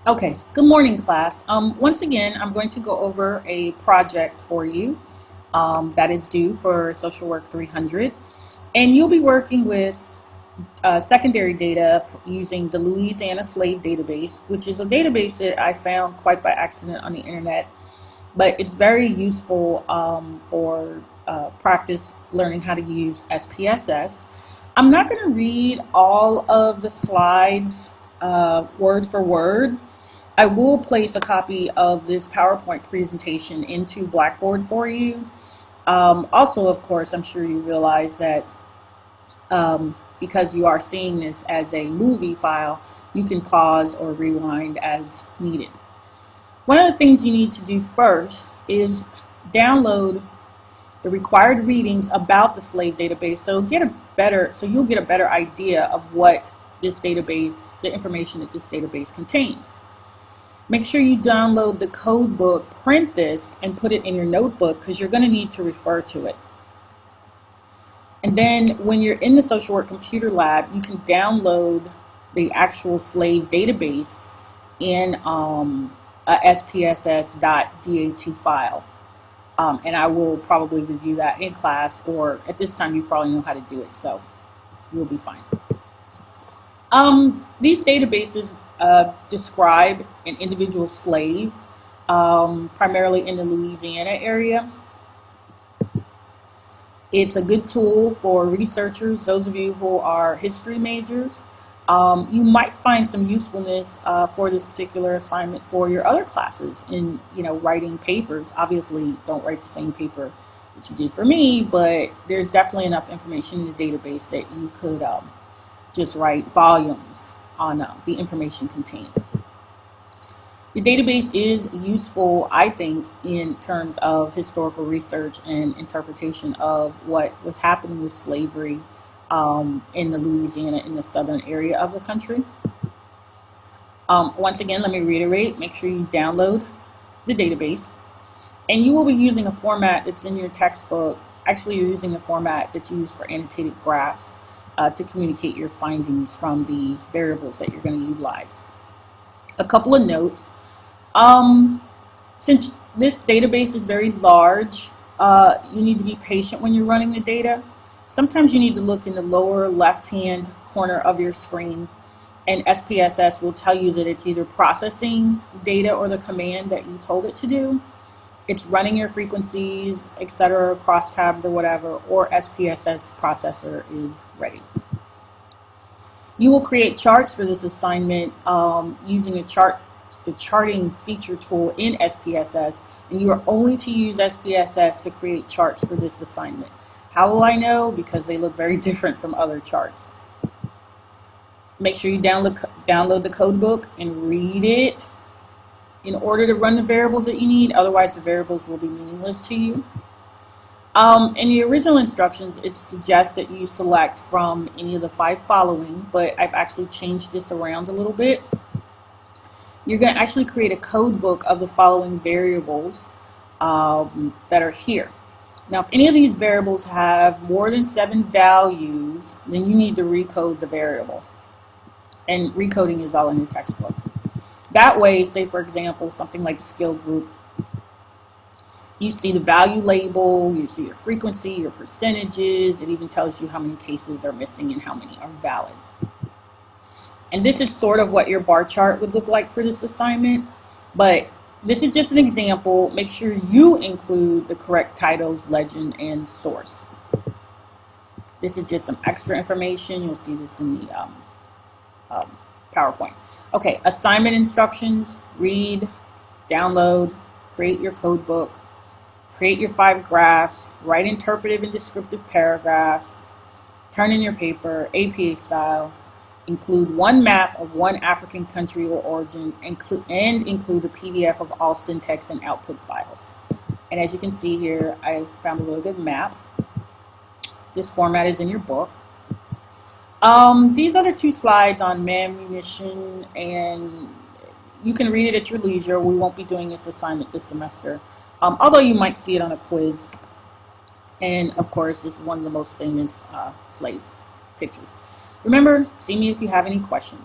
Okay, good morning, class. Once again, I'm going to go over a project for you that is due for Social Work 300. And you'll be working with secondary data using the Louisiana Slave Database, which is a database that I found quite by accident on the internet, but it's very useful for practice learning how to use SPSS. I'm not going to read all of the slides word for word. I will place a copy of this PowerPoint presentation into Blackboard for you. Also, of course, I'm sure you realize that because you are seeing this as a movie file, you can pause or rewind as needed. One of the things you need to do first is download the required readings about the slave database so you'll get a better idea of what this database, the information that this database contains. Make sure you download the code book, print this, and put it in your notebook because you're going to need to refer to it. And then when you're in the social work computer lab, you can download the actual slave database in a SPSS.dat file. And I will probably review that in class, or at this time you probably know how to do it, so you'll be fine. These databases describe an individual slave, primarily in the Louisiana area. It's a good tool for researchers, those of you who are history majors. You might find some usefulness for this particular assignment for your other classes in, writing papers. Obviously, don't write the same paper that you did for me, but there's definitely enough information in the database that you could just write volumes on the information contained. The database is useful, I think, in terms of historical research and interpretation of what was happening with slavery in the Louisiana, in the southern area of the country. Once again, let me reiterate, make sure you download the database. And you will be using a format that's in your textbook. Actually, you're using the format that's used for annotated graphs to communicate your findings from the variables that you're going to utilize. A couple of notes. Since this database is very large, you need to be patient when you're running the data. Sometimes you need to look in the lower left-hand corner of your screen, and SPSS will tell you that it's either processing the data or the command that you told it to do. It's running your frequencies, etc., crosstabs or whatever, or SPSS processor is ready. You will create charts for this assignment using the charting feature tool in SPSS, and you are only to use SPSS to create charts for this assignment. How will I know? Because they look very different from other charts. Make sure you download the code book and read it in order to run the variables that you need. Otherwise, the variables will be meaningless to you. In the original instructions, it suggests that you select from any of the 5 following, but I've actually changed this around a little bit. You're going to actually create a code book of the following variables that are here. Now, if any of these variables have more than 7 values, then you need to recode the variable. And recoding is all in your textbook. That way, say for example, something like skill group, you see the value label, you see your frequency, your percentages, it even tells you how many cases are missing and how many are valid. And this is sort of what your bar chart would look like for this assignment, but this is just an example. Make sure you include the correct titles, legend, and source. This is just some extra information. You'll see this in the PowerPoint. Okay, assignment instructions, read, download, create your code book, create your 5 graphs, write interpretive and descriptive paragraphs, turn in your paper, APA style, include one map of one African country or origin, and include a PDF of all syntax and output files. And as you can see here, I found a really good map. This format is in your book. These other 2 slides on manumission, and you can read it at your leisure. We won't be doing this assignment this semester, although you might see it on a quiz. And of course, this is one of the most famous slave pictures. Remember, see me if you have any questions.